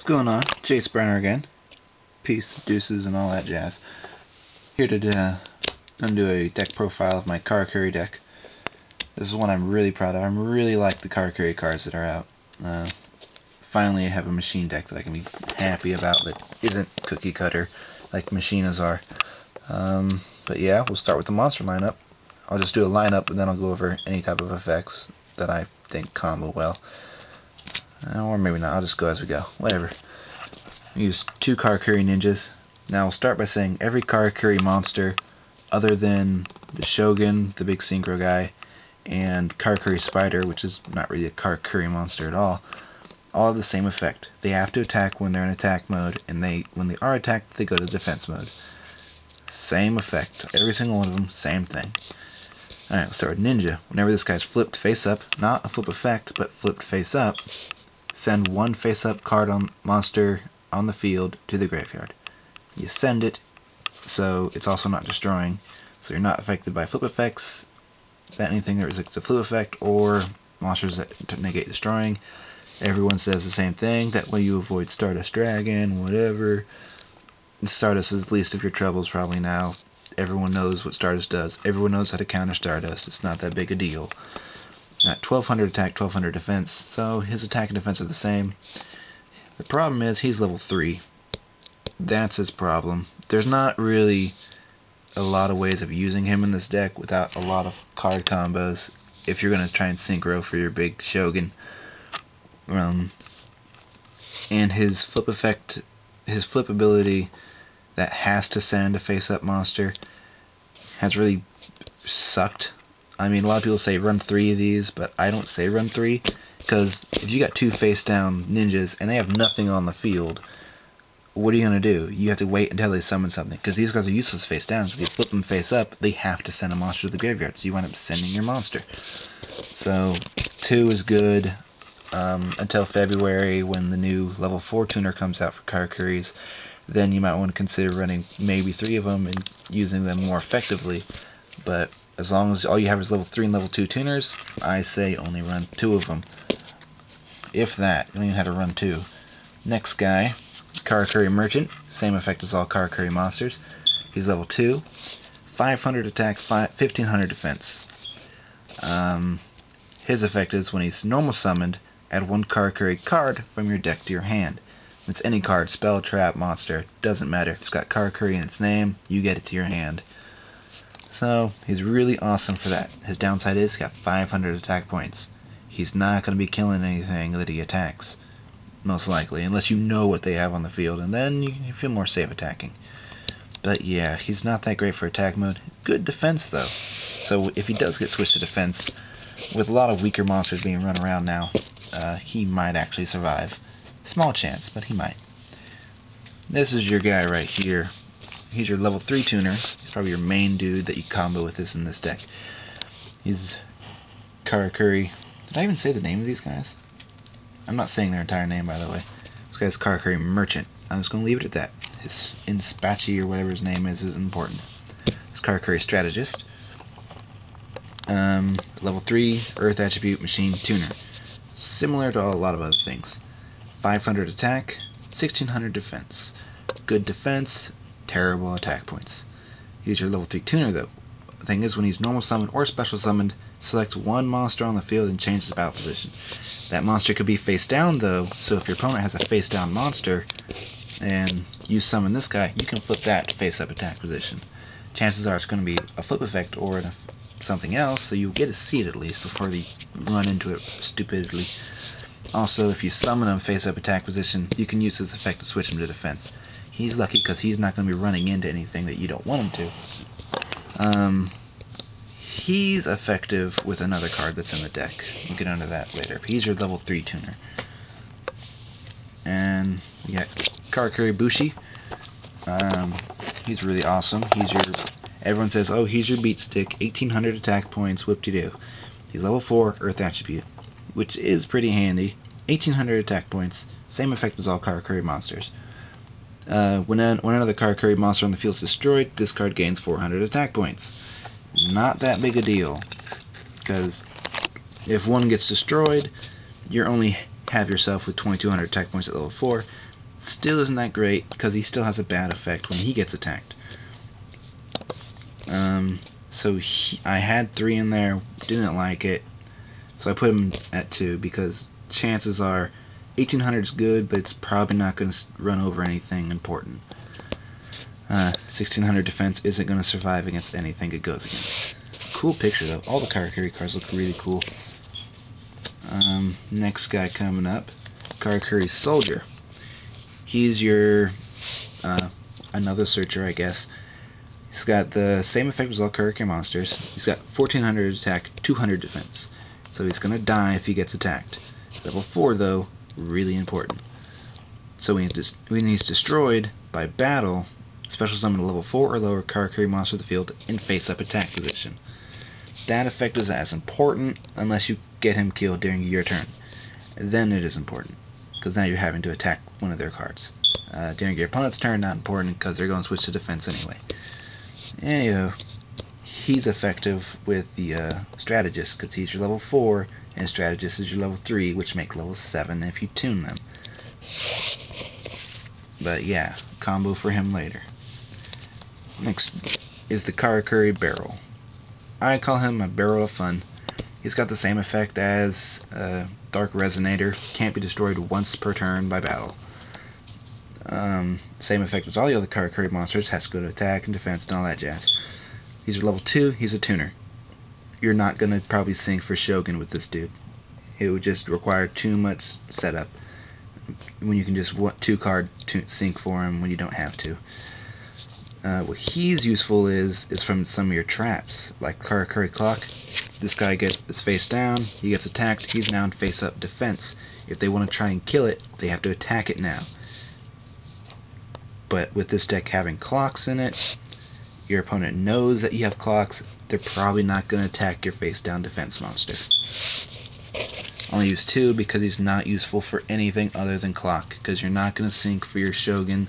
What's going on? Jace-burner again. Peace, deuces, and all that jazz. Here to undo a deck profile of my Karakuri deck. This is one I'm really proud of. I really like the Karakuri cards that are out. Finally I have a machine deck that I can be happy about that isn't cookie cutter like Machinas are. But yeah, we'll start with the monster lineup. I'll just do a lineup and then I'll go over any type of effects that I think combo well. Or maybe not, I'll just go as we go. Whatever. Use 2 Karakuri ninjas. Now we'll start by saying every Karakuri monster other than the Shogun, the big synchro guy, and Karakuri Spider, which is not really a Karakuri monster at all have the same effect. They have to attack when they're in attack mode, and when they are attacked, they go to defense mode. Same effect. Every single one of them, same thing. Alright, we'll start with Ninja. Whenever this guy's flipped face up, not a flip effect, but flipped face up, send 1 face up card on monster on the field to the graveyard. You send it, so it's also not destroying, so you're not affected by flip effects, anything that resists a flip effect, or monsters that negate destroying. Everyone says the same thing, that way you avoid Stardust Dragon, whatever. Stardust is the least of your troubles probably now. Everyone knows what Stardust does. Everyone knows how to counter Stardust. It's not that big a deal. At 1200 attack, 1200 defense, so his attack and defense are the same. The problem is he's level 3. That's his problem. There's not really a lot of ways of using him in this deck without a lot of card combos if you're going to try and synchro for your big Shogun. And his flip effect, his flip ability that has to send a face-up monster has really sucked. I mean, a lot of people say run 3 of these, but I don't say run 3, because if you got 2 face-down ninjas and they have nothing on the field, what are you going to do? You have to wait until they summon something, because these guys are useless face-down, so if you flip them face-up, they have to send a monster to the graveyard, so you wind up sending your monster. So, 2 is good until February, when the new level 4 tuner comes out for Karakuris. Then you might want to consider running maybe 3 of them and using them more effectively, but as long as all you have is level 3 and level 2 tuners, I say only run 2 of them. If that, you don't even have to run 2. Next guy, Karakuri Merchant, same effect as all Karakuri monsters. He's level 2, 500 attack, 1500 defense. His effect is when he's normal summoned, add 1 Karakuri card from your deck to your hand. It's any card, spell, trap, monster, doesn't matter. If it's got Karakuri in its name, you get it to your hand. So, he's really awesome for that. His downside is he's got 500 attack points. He's not going to be killing anything that he attacks, most likely, unless you know what they have on the field, and then you feel more safe attacking. But yeah, he's not that great for attack mode. Good defense, though. So if he does get switched to defense, with a lot of weaker monsters being run around now, he might actually survive. Small chance, but he might. This is your guy right here. He's your level 3 tuner. He's probably your main dude that you combo with this in this deck. He's Karakuri. Did I even say the name of these guys? I'm not saying their entire name, by the way. This guy's Karakuri Merchant. I'm just going to leave it at that. His Inspachi, or whatever his name is important. He's Karakuri Strategist. Level 3 Earth Attribute Machine Tuner. Similar to a lot of other things. 500 attack, 1600 defense. Good defense, terrible attack points. He's your level 3 tuner, though. The thing is, when he's normal summoned or special summoned, select 1 monster on the field and change the battle position. That monster could be face down, though, so if your opponent has a face down monster and you summon this guy, you can flip that to face up attack position. Chances are it's going to be a flip effect or something else, so you'll get to see it at least before they run into it stupidly. Also, if you summon him face up attack position, you can use this effect to switch him to defense. He's lucky because he's not going to be running into anything that you don't want him to. He's effective with another card that's in the deck. We'll get into that later. He's your level 3 tuner. And we got Karakuri Bushi. He's really awesome. Everyone says, oh, he's your beat stick, 1800 attack points, whoop-de-doo. He's level 4 Earth Attribute, which is pretty handy. 1800 attack points, same effect as all Karakuri monsters. When another Karakuri monster on the field is destroyed, this card gains 400 attack points. Not that big a deal, because if one gets destroyed, you only have yourself with 2200 attack points at level 4. still isn't that great because he still has a bad effect when he gets attacked. So I had 3 in there, didn't like it, so I put him at 2 because chances are 1800 is good, but it's probably not going to run over anything important. 1600 defense isn't going to survive against anything it goes against. Cool picture though. All the Karakuri cards look really cool. Next guy coming up, Karakuri Soldier. He's your another searcher, I guess. He's got the same effect as all Karakuri monsters. He's got 1400 attack, 200 defense. So he's gonna die if he gets attacked. Level 4 though, really important. So when he's destroyed by battle, special summon a level 4 or lower Karakuri monster to the field in face-up attack position. That effect is as important unless you get him killed during your turn. Then it is important, because now you're having to attack one of their cards. During your opponent's turn, not important because they're going to switch to defense anyway. Anyhow, he's effective with the strategist because he's your level 4 and strategist is your level 3, which make level 7 if you tune them. But yeah, combo for him later. Next is the Karakuri Barrel. I call him a barrel of fun. He's got the same effect as Dark Resonator. Can't be destroyed once per turn by battle. Same effect as all the other Karakuri monsters. Has good attack and defense and all that jazz. He's a level 2. He's a tuner. You're not going to probably sync for Shogun with this dude. It would just require too much setup when you can just 2-card sync for him when you don't have to. What he's useful is from some of your traps, like Karakuri Clock. This guy is face down, he gets attacked, he's now in face-up defense. If they want to try and kill it, they have to attack it now. But with this deck having clocks in it, your opponent knows that you have clocks, they're probably not going to attack your face-down defense monster. Only use 2 because he's not useful for anything other than clock, because you're not going to sync for your Shogun,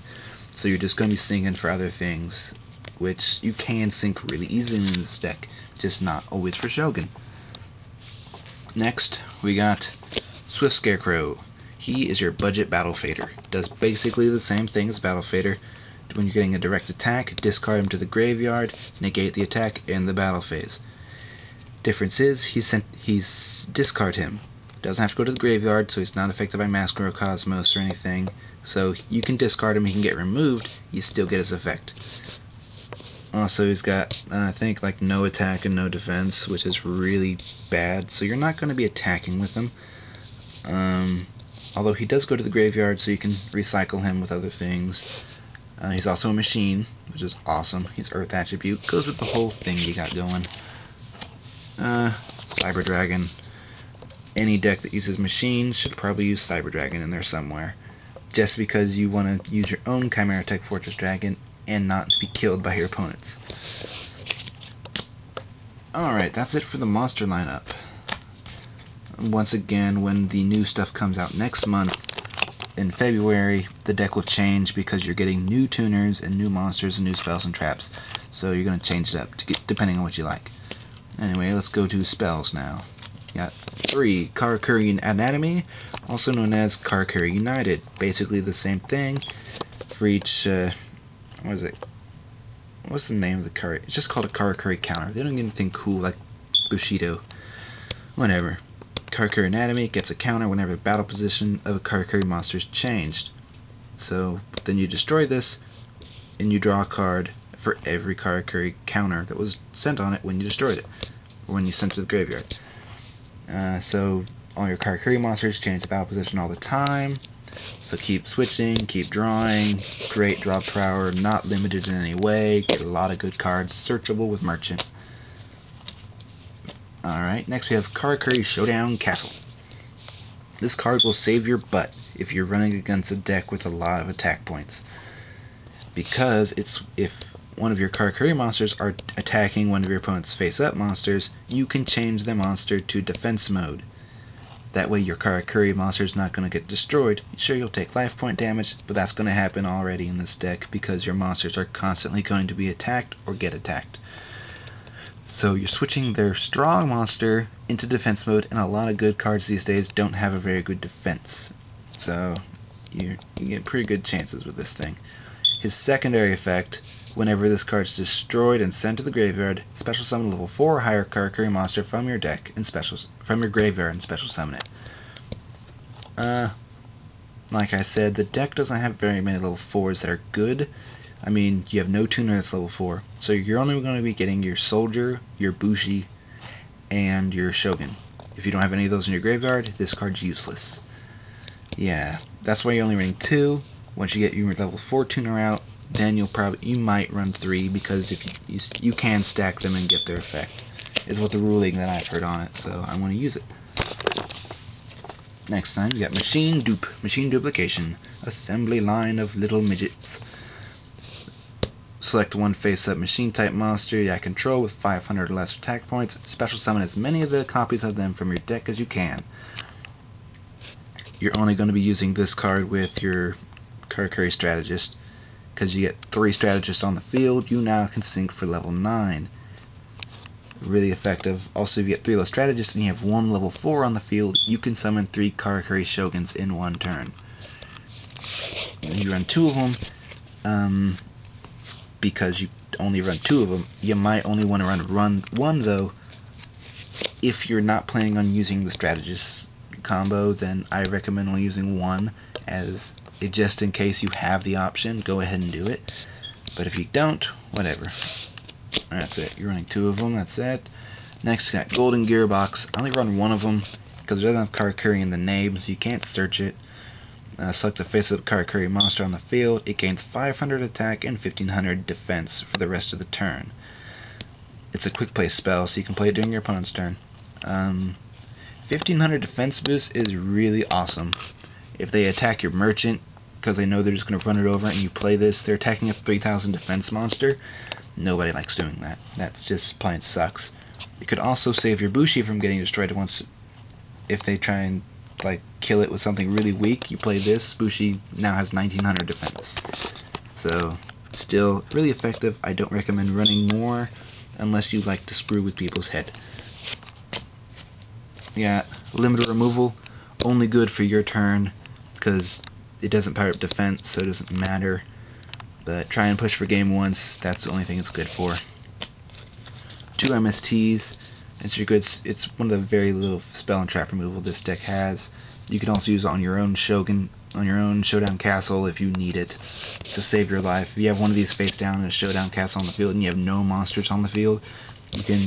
so you're just going to be syncing for other things, which you can sync really easily in this deck, just not always for Shogun. Next, we got Swift Scarecrow. He is your budget Battle Fader. Does basically the same thing as Battle Fader. When you're getting a direct attack, discard him to the graveyard, negate the attack in the battle phase. Difference is, he's discard him. Doesn't have to go to the graveyard, so he's not affected by Masquerade or Cosmos or anything. So you can discard him, he can get removed, you still get his effect. Also, he's got, I think, like no attack and no defense, which is really bad, so you're not going to be attacking with him. Although he does go to the graveyard, so you can recycle him with other things. He's also a machine, which is awesome. He's Earth attribute, goes with the whole thing you got going. Cyber Dragon. Any deck that uses machines should probably use Cyber Dragon in there somewhere. Just because you want to use your own Chimera Tech Fortress Dragon and not be killed by your opponents. Alright, that's it for the monster lineup. Once again, when the new stuff comes out next month, in February, the deck will change because you're getting new tuners and new monsters and new spells and traps. So you're going to change it up depending on what you like. Anyway, let's go to spells now. Got 3, Karakuri Anatomy, also known as Karakuri United. Basically the same thing. For each, what is it? What's the name of the card? It's just called a Karakuri counter. They don't get anything cool like Bushido. Whatever. Karakuri Anatomy gets a counter whenever the battle position of a Karakuri monster is changed. So then you destroy this, and you draw a card for every Karakuri counter that was sent on it when you destroyed it, or when you sent it to the graveyard. So all your Karakuri monsters change the battle position all the time. So keep switching, keep drawing, great draw power, not limited in any way, get a lot of good cards, searchable with Merchant. Alright, next we have Karakuri Showdown Castle. This card will save your butt if you're running against a deck with a lot of attack points. Because if one of your Karakuri monsters are attacking one of your opponent's face-up monsters, you can change the monster to defense mode. That way your Karakuri monster is not going to get destroyed. Sure, you'll take life point damage, but that's going to happen already in this deck because your monsters are constantly going to be attacked or get attacked. So you're switching their strong monster into defense mode, and a lot of good cards these days don't have a very good defense. So you get pretty good chances with this thing. His secondary effect, whenever this card's destroyed and sent to the graveyard, special summon a level 4 or higher Karakuri monster from your deck and from your graveyard and special summon it. Like I said, the deck doesn't have very many level 4s that are good. I mean, you have no tuner that's level 4, so you're only going to be getting your soldier, your bushi, and your shogun. If you don't have any of those in your graveyard, this card's useless. Yeah, that's why you're only running 2. Once you get your level 4 tuner out, then you might run 3, because if you can stack them and get their effect, is what the ruling that I've heard on it, so I'm going to use it. Next time, we got machine duplication, assembly line of little midgets. Select one face-up machine-type monster you control with 500 or less attack points. Special summon as many of the copies of them from your deck as you can. You're only going to be using this card with your Karakuri strategist, because you get 3 strategists on the field. You now can sync for level 9. Really effective. Also, if you get 3 of those strategists and you have 1 level 4 on the field, you can summon 3 Karakuri shoguns in 1 turn. When you run 2 of them, because you only run 2 of them, you might only want to run 1 though. If you're not planning on using the strategist combo, then I recommend only using 1 as just in case you have the option. Go ahead and do it. But if you don't, whatever. That's it. You're running 2 of them. That's it. Next, we got Golden Gearbox. I only run 1 of them because it doesn't have Karakuri in the name, so you can't search it. Select a face-up Karakuri monster on the field. It gains 500 attack and 1500 defense for the rest of the turn. It's a quick play spell, so you can play it during your opponent's turn. 1500 defense boost is really awesome. If they attack your merchant, because they know they're just going to run it over and you play this, they're attacking a 3000 defense monster. Nobody likes doing that. That's just plain sucks. You could also save your bushi from getting destroyed once if they try and kill it with something really weak. You play this, bushi now has 1900 defense. So, still really effective. I don't recommend running more unless you like to screw with people's head. Yeah, limited removal, only good for your turn, because it doesn't power up defense, so it doesn't matter. But try and push for game once, that's the only thing it's good for. 2 MSTs, it's one of the very little spell and trap removal this deck has. You can also use it on your own shogun, on your own showdown castle if you need it to save your life. If you have one of these face down in a showdown castle on the field and you have no monsters on the field, you can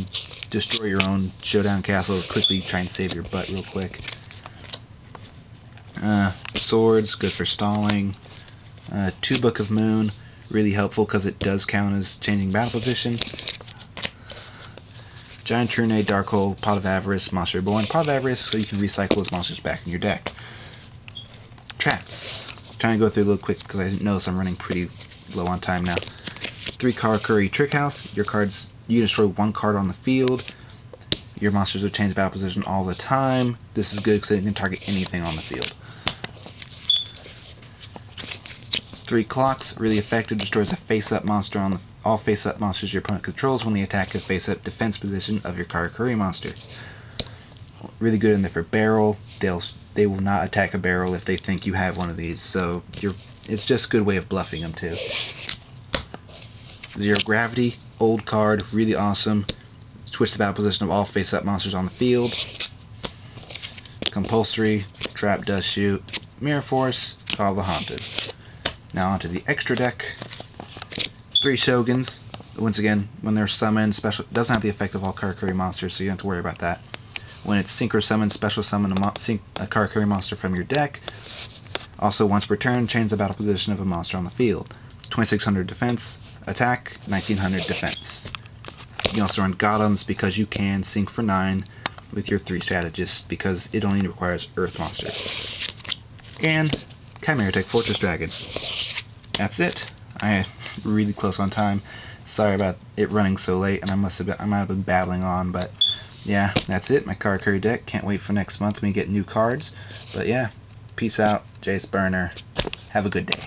destroy your own showdown castle, quickly try and save your butt real quick. Swords, good for stalling. 2 Book of Moon, really helpful because it does count as changing battle position. Giant Rune, Dark Hole, Pot of Avarice, Monster Reborn. Pot of Avarice, so you can recycle those monsters back in your deck. Traps. Trying to go through a little quick because I notice I'm running pretty low on time now. 3 Karakuri Trick House. Your cards, you destroy 1 card on the field. Your monsters will change battle position all the time. This is good because it can target anything on the field. 3 Clocks, really effective, destroys a face-up monster on all face-up monsters your opponent controls when they attack a face-up defense position of your Karakuri monster. Really good in there for barrel. They will not attack a barrel if they think you have one of these, so it's just a good way of bluffing them too. 0 Gravity, old card, really awesome. Switch the battle position of all face-up monsters on the field. Compulsory, Trap Dust Shoot, Mirror Force, Call the Haunted. Now onto the extra deck. 3 Shoguns. Once again, when they're summoned, doesn't have the effect of all Karakuri monsters, so you don't have to worry about that. When it's synchro summoned, special summon a Karakuri monster from your deck. Also, once per turn, change the battle position of a monster on the field. 2600 defense, attack, 1900 defense. You can also run Golems because you can sync for 9 with your 3 strategists because it only requires Earth monsters. And Chimera Tech Fortress Dragon. That's it. I'm really close on time. Sorry about it running so late, and I might have been babbling on, but yeah, that's it. My Karakuri deck. Can't wait for next month when we get new cards. But yeah, peace out, jace-burner. Have a good day.